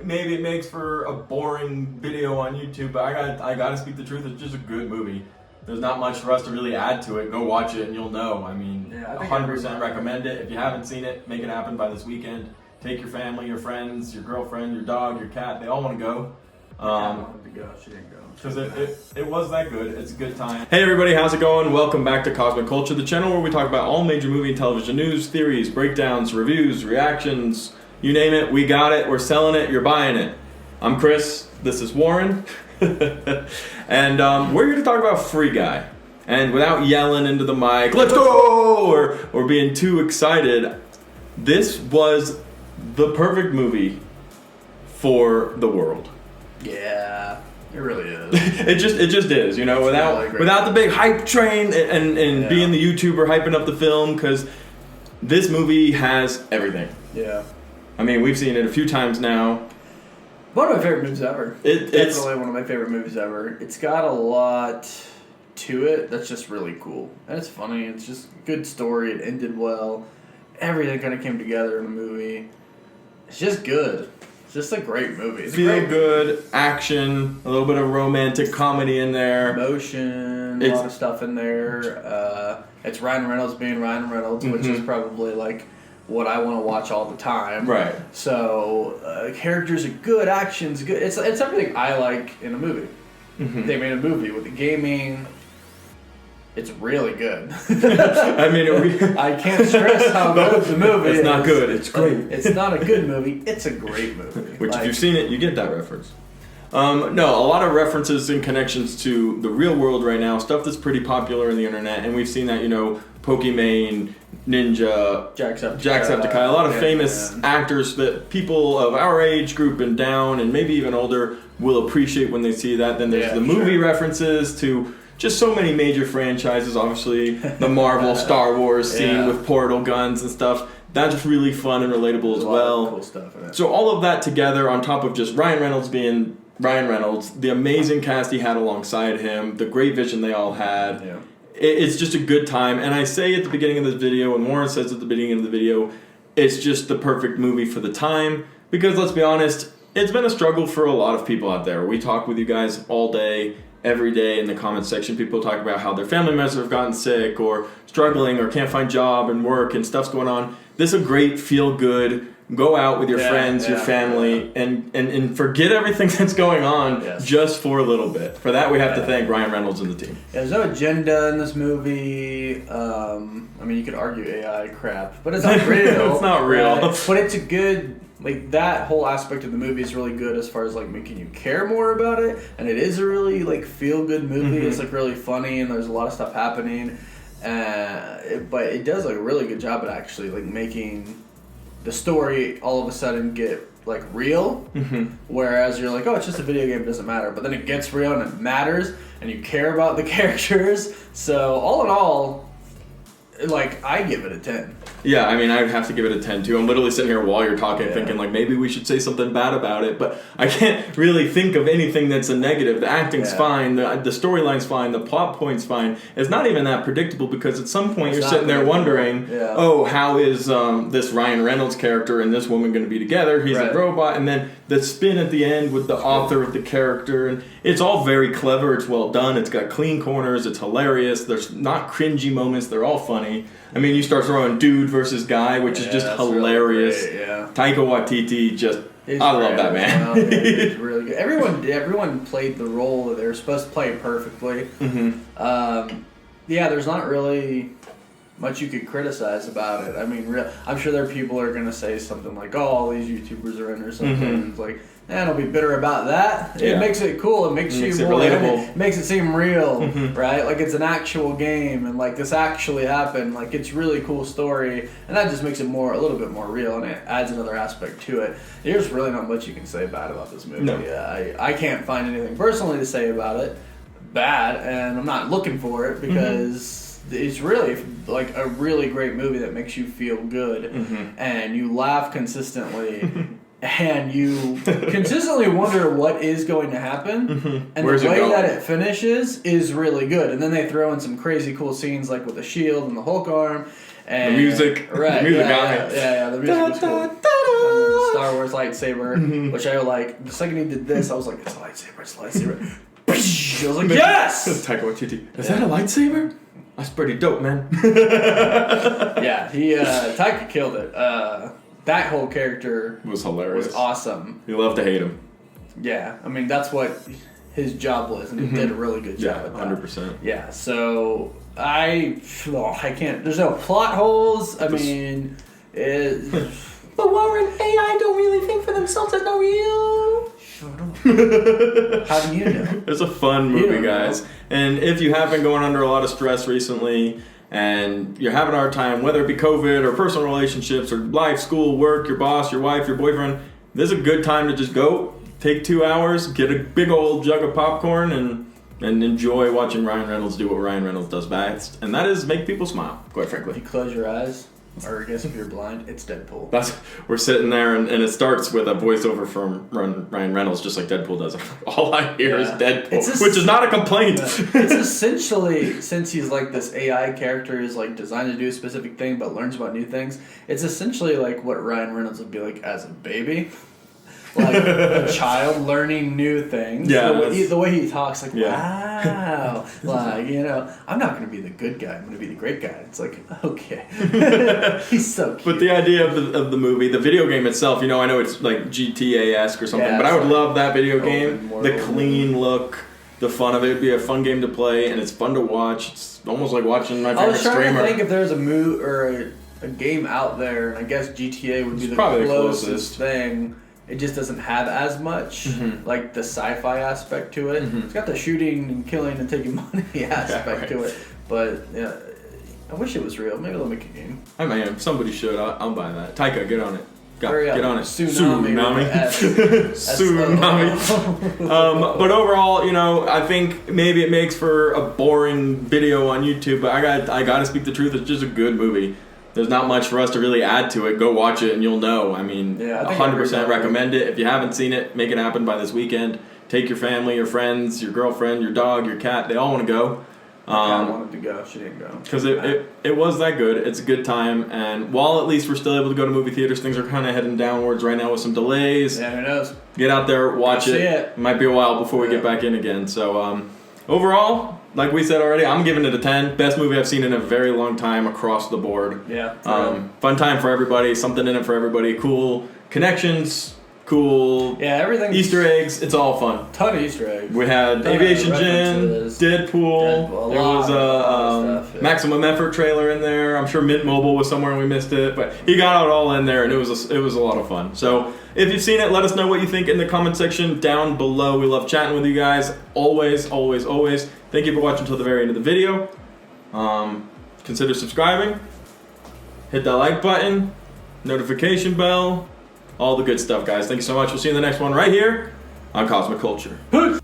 maybe it makes for a boring video on YouTube, but I gotta speak the truth. It's just a good movie. There's not much for us to really add to it. Go watch it and you'll know. I mean, 100% recommend it. If you haven't seen it, make it happen by this weekend. Take your family, your friends, your girlfriend, your dog, your cat. They all want to go. Wanted to go. She didn't go. Because it was that good. It's a good time. Hey everybody, how's it going? Welcome back to Cosmic Culture, the channel where we talk about all major movie and television news, theories, breakdowns, reviews, reactions. You name it, we got it. We're selling it. You're buying it. I'm Chris. This is Warren. And we're here to talk about Free Guy. And without yelling into the mic, let's go! Or being too excited, this was the perfect movie for the world. Yeah, it really is. it just is, you know, without the big hype train and being the YouTuber hyping up the film, because this movie has everything. Yeah. I mean, we've seen it a few times now. One of my favorite movies ever. It's definitely one of my favorite movies ever. It's got a lot to it that's just really cool. And it's funny. It's just a good story. It ended well. Everything kind of came together in the movie. It's just good. It's just a great movie. It's feel good, action, a little bit of romantic comedy in there. Emotion, a lot of stuff in there. It's Ryan Reynolds being Ryan Reynolds, which is probably like what I want to watch all the time. Right. So characters are good, action's good. It's everything I like in a movie. Mm-hmm. They made a movie with the gaming. It's really good. I mean, I can't stress how good the movie is. It's not good. It's great. It's not a good movie. It's a great movie. Which, if you've seen it, you get that reference. No, a lot of references and connections to the real world right now. Stuff that's pretty popular in the internet, and we've seen that. You know, Pokimane, Ninja, Jacksepticeye, a lot of famous actors that people of our age group and down, and maybe even older, will appreciate when they see that. Then there's the movie references to just so many major franchises. Obviously, the Marvel, Star Wars scene with portal guns and stuff. That's really fun and relatable as well. Cool stuff in it. So all of that together, on top of just Ryan Reynolds being Ryan Reynolds, the amazing cast he had alongside him, the great vision they all had. Yeah. It's just a good time. And I say at the beginning of this video, and Warren says at the beginning of the video, it's just the perfect movie for the time. Because let's be honest, it's been a struggle for a lot of people out there. We talk with you guys all day, every day in the comments section. People talk about how their family members have gotten sick or struggling or can't find job and work and stuff's going on. This is a great feel-good, go out with your friends, your family, and forget everything that's going on just for a little bit. For that, we have to thank Ryan Reynolds and the team. There's no agenda in this movie. I mean, you could argue AI crap, but it's not real. It's not real. But it's a good, like, that whole aspect of the movie is really good as far as, like, making you care more about it. And it is a really, like, feel-good movie. Mm-hmm. It's, like, really funny, and there's a lot of stuff happening. But it does, like, a really good job at actually, like, making the story all of a sudden get, like, real. Mm-hmm. Whereas you're like, oh, it's just a video game, it doesn't matter. But then it gets real and it matters, and you care about the characters. So, all in all, like, I give it a 10. Yeah, I mean, I'd have to give it a 10 too. I'm literally sitting here while you're talking thinking, like, maybe we should say something bad about it, but I can't really think of anything that's a negative. The acting's fine, the storyline's fine, the plot point's fine. It's not even that predictable because at some point you're sitting there wondering, oh, how is this Ryan Reynolds character and this woman going to be together? He's a robot, and then the spin at the end with the author of the character, and it's all very clever, it's well done, it's got clean corners, it's hilarious, there's not cringy moments, they're all funny. I mean, you start throwing dude versus guy, which is just hilarious. Really great, Taika Waititi, I love that man. It's really good. Everyone played the role that they were supposed to play perfectly. Mm-hmm. There's not really much you could criticize about it. I mean, I'm sure there are people who are going to say something like, oh, all these YouTubers are in or something. Mm-hmm. It's like, don't be bitter about that. It makes it cool. It makes you more relatable. It makes it seem real, right? Like it's an actual game, and like this actually happened. Like it's really cool story, and that just makes it a little bit more real, and it adds another aspect to it. There's really not much you can say bad about this movie. No. I can't find anything personally to say about it bad, and I'm not looking for it because it's really like a really great movie that makes you feel good, and you laugh consistently. And you consistently wonder what is going to happen, and the way that it finishes is really good. And then they throw in some crazy cool scenes, like with the shield and the Hulk arm, and the music. Right? The music got me. The music was cool. Star Wars lightsaber, which I like. The second he did this, I was like, it's a lightsaber, it's a lightsaber. I was like, yes! Taika Waititi. Is that a lightsaber? That's pretty dope, man. Yeah, Taika killed it. That whole character was hilarious. Was awesome. You love to hate him. Yeah, I mean, that's what his job was, and he did a really good job at that. 100%. Yeah, so I can't. There's no plot holes. I mean, But Warren, AI don't really think for themselves. That's not real. shut up. How do you know? It's a fun You movie, don't guys. know. And if you have been going under a lot of stress recently and you're having a hard time, whether it be COVID or personal relationships or life, school, work, your boss, your wife, your boyfriend, this is a good time to just go, take 2 hours, get a big old jug of popcorn, and enjoy watching Ryan Reynolds do what Ryan Reynolds does best. And that is make people smile, quite If you frankly. close your eyes, or I guess if you're blind, it's Deadpool. We're sitting there, and it starts with a voiceover from Ryan Reynolds, just like Deadpool does. All I hear is Yeah. Deadpool, which is not a complaint. It's essentially, since he's like this AI character who's like designed to do a specific thing but learns about new things, it's essentially like what Ryan Reynolds would be like as a baby. Like a child learning new things. Yeah, The way he talks, like, Yeah. wow. Like, I'm not going to be the good guy. I'm going to be the great guy. It's like, okay. He's so cute. But the idea of the movie, the video game itself, I know it's like GTA-esque or something, Yeah, but I would it's like love that video open game. world. The clean look, the fun of it. It'd be a fun game to play, and it's fun to watch. It's almost like watching my I favorite was trying streamer. to think if there was a a game out there, and I guess GTA would be the probably the closest closest. thing. It just doesn't have as much, like the sci-fi aspect to it. It's got the shooting and killing and taking money aspect to it, but yeah, I wish it was real. Maybe they'll make a game. I mean, somebody should. I'll buy that. Taika, get on it. Hurry up. Get on it. Tsunami. Tsunami. But overall, I think maybe it makes for a boring video on YouTube, but I got to speak the truth. It's just a good movie. There's not much for us to really add to it. Go watch it and you'll know. I mean, Yeah, I think 100% recommend it. If you haven't seen it, make it happen by this weekend. Take your family, your friends, your girlfriend, your dog, your cat. They all want to go. I wanted to go. She didn't go. Because it was that good. It's a good time. And while at least we're still able to go to movie theaters, things are kind of heading downwards right now with some delays. Yeah, who knows? Get out there, watch Go it. see it. It might be a while before we get Yeah. back in again. So overall, like we said already, I'm giving it a 10. Best movie I've seen in a very long time across the board. Yeah. Fun time for everybody. Something in it for everybody. Cool connections. Cool yeah, everything. Easter eggs. It's all fun. Ton of Easter eggs. We had Ton of Aviation Gin, references. Deadpool. Deadpool, a There lot was a of stuff, yeah. Maximum Effort trailer in there. I'm sure Mint Mobile was somewhere and we missed it, but he got it all in there, and it was a lot of fun. So if you've seen it, let us know what you think in the comment section down below. We love chatting with you guys. Always, always, always. Thank you for watching until the very end of the video. Consider subscribing. Hit that like button, notification bell, all the good stuff, guys. Thank you so much. We'll see you in the next one right here on Cosmic Culture. Peace.